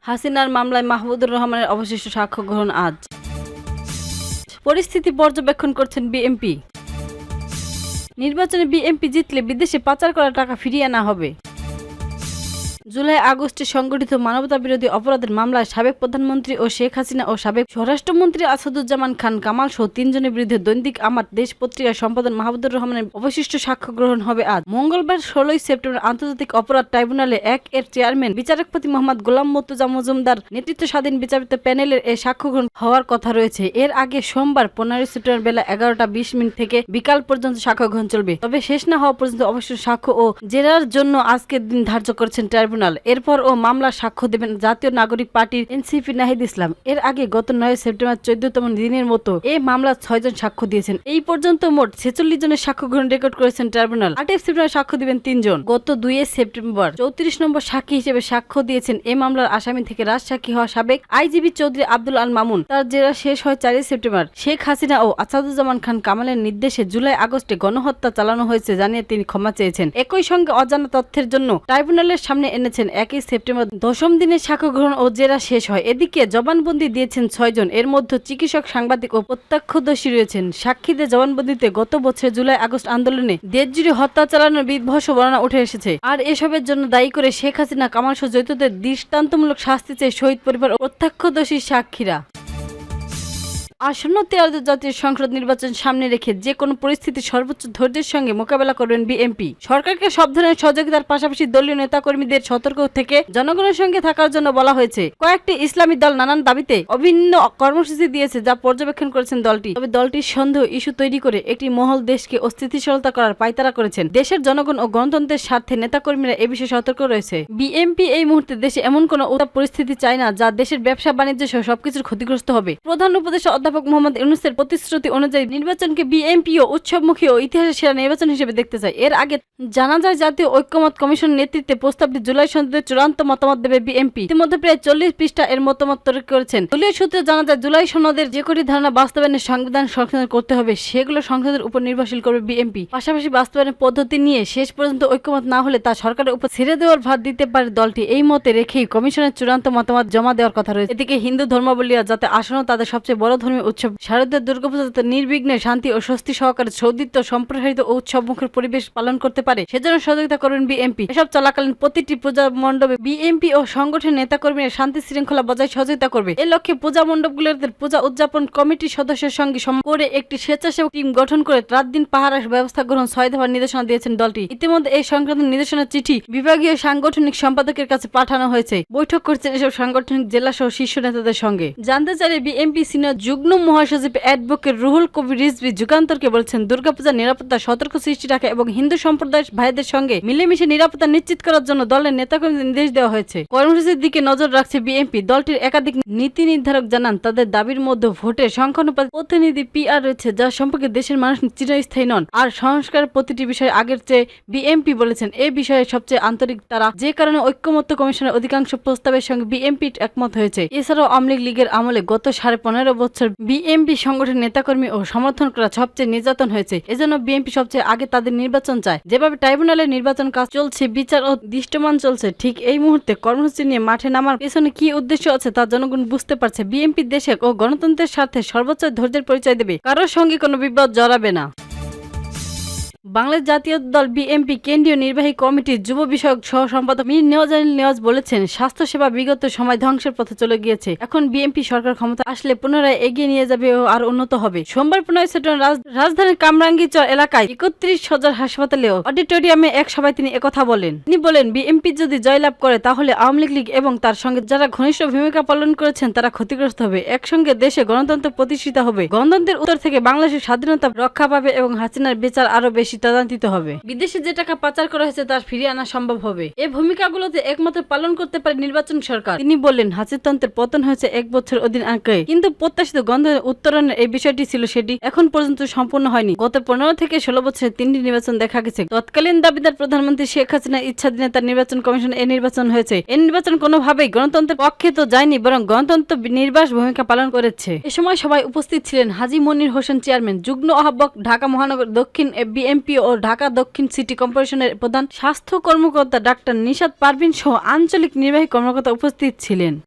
হাসিনার মামলায় মাহমুদুর রহমানের অবশিষ্ট সাক্ষ্য গ্রহণ আজ। পরিস্থিতি পর্যবেক্ষণ করছেন বিএমপি। নির্বাচনে বিএমপি জিতলে বিদেশে পাচার করা টাকা ফিরিয়ে আনা হবে। জুলাই আগস্টে সংগঠিত মানবতাবিরোধী অপরাধের মামলায় সাবেক প্রধানমন্ত্রী ও শেখ হাসিনা ও সাবেক স্বরাষ্ট্রমন্ত্রী আসাদুজ্জামান খান কামাল সহ 3 জনের বিরুদ্ধে দৈনিক আমার দেশ পত্রিকার সম্পাদক মাহমুদুর রহমানের অবশিষ্ট সাক্ষ্য গ্রহণ হবে আজ। মঙ্গলবার 16 সেপ্টেম্বর আন্তর্জাতিক অপরাধ ট্রাইব্যুনালে 1 এর চেয়ারম্যান বিচারপতি মোহাম্মদ গোলাম মুর্তজা মজুমদার নেতৃত্বাধীন বিচারপতি প্যানেলের এই সাক্ষ্য গ্রহণ হওয়ার কথা রয়েছে। এর আগে সোমবার 15 সেপ্টেম্বর বেলা 11টা 20 থেকে বিকাল পর্যন্ত সাক্ষ্য গ্রহণ চলবে। তবে শেষ না হওয়া পর্যন্ত অবশিষ্ট সাক্ষ্য ও জেরার জন্য আজকের দিন ধার্য করেছেন ট্রাইব্যুনাল। এরপর ও মামলার সাক্ষ্য দেবেন জাতীয় নাগরিক পার্টির এনসিপি নাহিদ ইসলাম। এর আগে গত 9 সেপ্টেম্বর 14তম দিনের মতো এই মামলার 6 জন সাক্ষ্য দিয়েছেন। এই পর্যন্ত মোট 46 জনের সাক্ষ্য গ্রহণ রেকর্ড করেছেন ট্রাইব্যুনাল। 8 সেপ্টেম্বর সাক্ষ্য দিবেন 3 জন। গত 2 সেপ্টেম্বর 34 নম্বর সাক্ষী হিসেবে সাক্ষ্য দিয়েছেন এই মামলার আসামি থেকে রাজসাক্ষী হওয়া সাবেক আইজিবি চৌধুরী আব্দুল আল মামুন। তার জেরা শেষ হয় 4 সেপ্টেম্বর। শেখ হাসিনা ও আসাদুজ্জামান খান কামালের নির্দেশে জুলাই আগস্টে গণহত্যা চালানো হয়েছে জানিয়ে তিনি ক্ষমা চেয়েছেন। একই সঙ্গে অজানা তথ্যের জন্য ট্রাইব্যুনালের সামনে এনেছেন 1 সেপ্টেম্বর 10ম দিনের সাক্ষ্য গ্রহণ ও জেরা শেষ হয়। এদিকে জবানবন্দি দিয়েছেন 6 জন। এর মধ্যে চিকিৎসক, সাংবাদিক ও প্রত্যক্ষদর্শী রয়েছেন। সাক্ষীদের জবানবন্দিতে গত বছর জুলাই আগস্ট আন্দোলনে দেশজুড়ে হত্যা চালানোর বিধ্বংস বর্ণনা উঠে এসেছে। আর এসবের জন্য দায়ী করে শেখ হাসিনা, কামাল সহ জড়িতদের দৃষ্টান্তমূলক শাস্তি চেয়ে শহীদ পরিবার ও প্রত্যক্ষদর্শী সাক্ষীরা। আসন্ন 13 জাতীয় সংসদ নির্বাচন সামনে রেখে যে কোনো পরিস্থিতি সর্বোচ্চ ধৈর্যের সঙ্গে মোকাবেলা করবেন বিএনপি। সরকারকে সব ধরনের সহযোগিতার পাশাপাশি দলীয় নেতাকর্মীদের সতর্ক থেকে জনগণের সঙ্গে থাকার জন্য বলা হয়েছে। কয়েকটি ইসলামী দল নানান দাবিতে অভিন্ন কর্মসূচি দিয়েছে, যা পর্যবেক্ষণ করেছেন দলটি। তবে দলটির সন্দেহ ইস্যু তৈরি করে একটি মহল দেশকে অস্থিতিশীলতা করার পায়তারা করেছেন। দেশের জনগণ ও গণতন্ত্রের স্বার্থে নেতাকর্মীরা এ বিষয়ে সতর্ক রয়েছে। বিএনপি এই মুহূর্তে দেশে এমন কোনো উত্তাপ পরিস্থিতি চায় না যা দেশের ব্যবসা বাণিজ্য সহ সবকিছুর ক্ষতিগ্রস্ত হবে। প্রধান উপদেষ্টা অধ্যাপক মোহাম্মদ ইউনূসের প্রতিশ্রুতি অনুযায়ী নির্বাচনকে বিএনপিও উৎসবমুখী ও ইতিহাসের সেরা নির্বাচন হিসেবে দেখতে চায়। এর আগে জানা যায় জাতীয় ঐক্যমত কমিশন নেতৃত্বে প্রস্তাবটি জুলাই সনদের চূড়ান্ত মতামত দেবে বিএনপি। ইতিমধ্যে প্রায় 40 পৃষ্ঠা এর মতামত তৈরি করেছেন। দলীয় সূত্রে জানা যায় জুলাই সনদের যে কটি ধারণা বাস্তবায়নে সংবিধান সংশোধন করতে হবে সেগুলো সংসদের উপর নির্ভরশীল করবে বিএনপি। পাশাপাশি বাস্তবায়নের পদ্ধতি নিয়ে শেষ পর্যন্ত ঐক্যমত না হলে তা সরকারের উপর ছেড়ে দেওয়ার ভার দিতে পারে দলটি। এই মতে রেখেই কমিশনের চূড়ান্ত মতামত জমা দেওয়ার কথা রয়েছে। এদিকে হিন্দু ধর্মাবলম্বীরা যাতে আসন্ন তাদের সবচেয়ে বড় ধর্মীয় উৎসব শারদীয় দুর্গাপূজা যাতে নির্বিঘ্নে শান্তি ও স্বস্তি সহকারে সৌদিত্ব সম্প্রসারিত ও উৎসবমুখর পরিবেশ পালন করতে পারে সেজন্য সহযোগিতা করবেন বিএনপি। এসব চলাকালীন প্রতিটি পূজা মণ্ডপে বিএনপি ও সংগঠনের নেতাকর্মীরা শান্তি শৃঙ্খলা বজায় সহযোগিতা করবে। এ লক্ষ্যে পূজা মণ্ডপগুলোতে পূজা উদযাপন কমিটির সদস্যের সঙ্গে করে একটি স্বেচ্ছাসেবক টিম গঠন করে রাত দিন পাহারার ব্যবস্থা গ্রহণ 6 দফার নির্দেশনা দিয়েছেন দলটি। ইতিমধ্যে এই সংক্রান্ত নির্দেশনার চিঠি বিভাগীয় সাংগঠনিক সম্পাদকের কাছে পাঠানো হয়েছে। বৈঠক করছেন এসব সাংগঠনিক জেলা সহ শীর্ষ নেতাদের সঙ্গে। জানতে চাইলে বিএনপি সিনিয়র যুগ্ম মহাসচিব অ্যাডভোকেট রুহুল কবির রিজভী যুগান্তরকে বলেছেন, দুর্গাপূজার নিরাপত্তা সতর্ক সৃষ্টি রাখা এবং হিন্দু সম্প্রদায়ের ভাইদের সঙ্গে মিলেমিশে নিরাপত্তা নিশ্চিত করার জন্য দলের নেতাকর্মীদের নির্দেশ দেওয়া হয়েছে। কর্মসূচির দিকে নজর রাখছে বিএনপি। দলটির একাধিক নীতি নির্ধারক জানান তাদের দাবির মধ্যে ভোটে সংখ্যানুপাতিক প্রতিনিধি পিআর রয়েছে, যা সম্পর্কে দেশের মানুষ চিরস্থায়ী নন। আর সংস্কারের প্রতিটি বিষয় আগের চেয়ে বিএনপি বলেছেন এই বিষয়ে সবচেয়ে আন্তরিক তারা, যে কারণে ঐক্যমত্য কমিশনের অধিকাংশ প্রস্তাবের সঙ্গে বিএনপি একমত হয়েছে। এছাড়াও আওয়ামী লীগের আমলে গত 15.5 বছর বিএনপি সংগঠনের নেতাকর্মী ও সমর্থন করা সবচেয়ে নির্যাতন হয়েছে। এজন্য বিএনপি সবচেয়ে আগে তাদের নির্বাচন চায়। যেভাবে ট্রাইব্যুনালের নির্বাচন কাজ চলছে, বিচার ও দৃশ্যমান চলছে, ঠিক এই মুহূর্তে কর্মসূচি নিয়ে মাঠে নামার পেছনে কি উদ্দেশ্য আছে তা জনগণ বুঝতে পারছে। বিএনপি দেশের ও গণতন্ত্রের স্বার্থে সর্বোচ্চ ধৈর্যের পরিচয় দেবে, কারোর সঙ্গে কোনো বিবাদ জড়াবে না। বাংলাদেশ জাতীয় দল বিএনপি কেন্দ্রীয় নির্বাহী কমিটির যুব বিষয়ক সহ সম্পাদক মীর নেওয়াজুল নেওয়াজ বলেছেন, স্বাস্থ্যসেবা বিগত সময় ধ্বংসের পথে চলে গিয়েছে। এখন বিএনপি সরকার ক্ষমতা আসলে পুনরায় এগিয়ে নিয়ে যাবে ও আর উন্নত হবে। সোমবার 15 সেপ্টেম্বর রাজধানীর কামরাঙ্গীরচর এলাকায় 31 সদর হাসপাতালে অডিটোরিয়ামে এক সভায় তিনি একথা বলেন। তিনি বলেন, বিএনপি যদি জয়লাভ করে তাহলে আওয়ামী লীগ এবং তার সঙ্গে যারা ঘনিষ্ঠ ভূমিকা পালন করেছেন তারা ক্ষতিগ্রস্ত হবে। একসঙ্গে দেশে গণতন্ত্র প্রতিষ্ঠিত হবে, গণতন্ত্রের উত্তর থেকে বাংলাদেশের স্বাধীনতা রক্ষা পাবে এবং হাসিনার বিচার আরো বেশি তদান্বিত হবে। বিদেশে যে টাকা পাচার করা হয়েছে তার ফিরিয়ে আনা সম্ভব হবে। এই ভূমিকাগুলোতে একমাত্র পালন করতে পারে নির্বাচন সরকার। তিনি বললেন, হাসিনাতন্ত্রের পতন হয়েছে 1 বছর অধীন আগে, কিন্তু প্রত্যাশিত গণতন্ত্রের উত্তরণের এই বিষয়টি ছিল সেটি এখন পর্যন্ত সম্পূর্ণ হয়নি। গত 15 থেকে 16 বছরে 3টি নির্বাচন দেখা গেছে। তৎকালীন দাবিদার প্রধানমন্ত্রী শেখ হাসিনার ইচ্ছাধীনে তার নির্বাচন কমিশন এই নির্বাচন হয়েছে। এই নির্বাচন কোনোভাবেই গণতন্ত্রের পক্ষে তো যায়নি, বরং গণতন্ত্র নির্বাস ভূমিকা পালন করেছে। এ সময় সবাই উপস্থিত ছিলেন হাজী মনির হোসেন চেয়ারম্যান, যুগ্ম আহ্বায়ক ঢাকা মহানগর দক্ষিণ বিএনপি ও ঢাকা দক্ষিণ সিটি কর্পোরেশনের প্রধান স্বাস্থ্য কর্মকর্তা ডাক্তার নিশাত পারভিন সহ আঞ্চলিক নির্বাহী কর্মকর্তা উপস্থিত ছিলেন।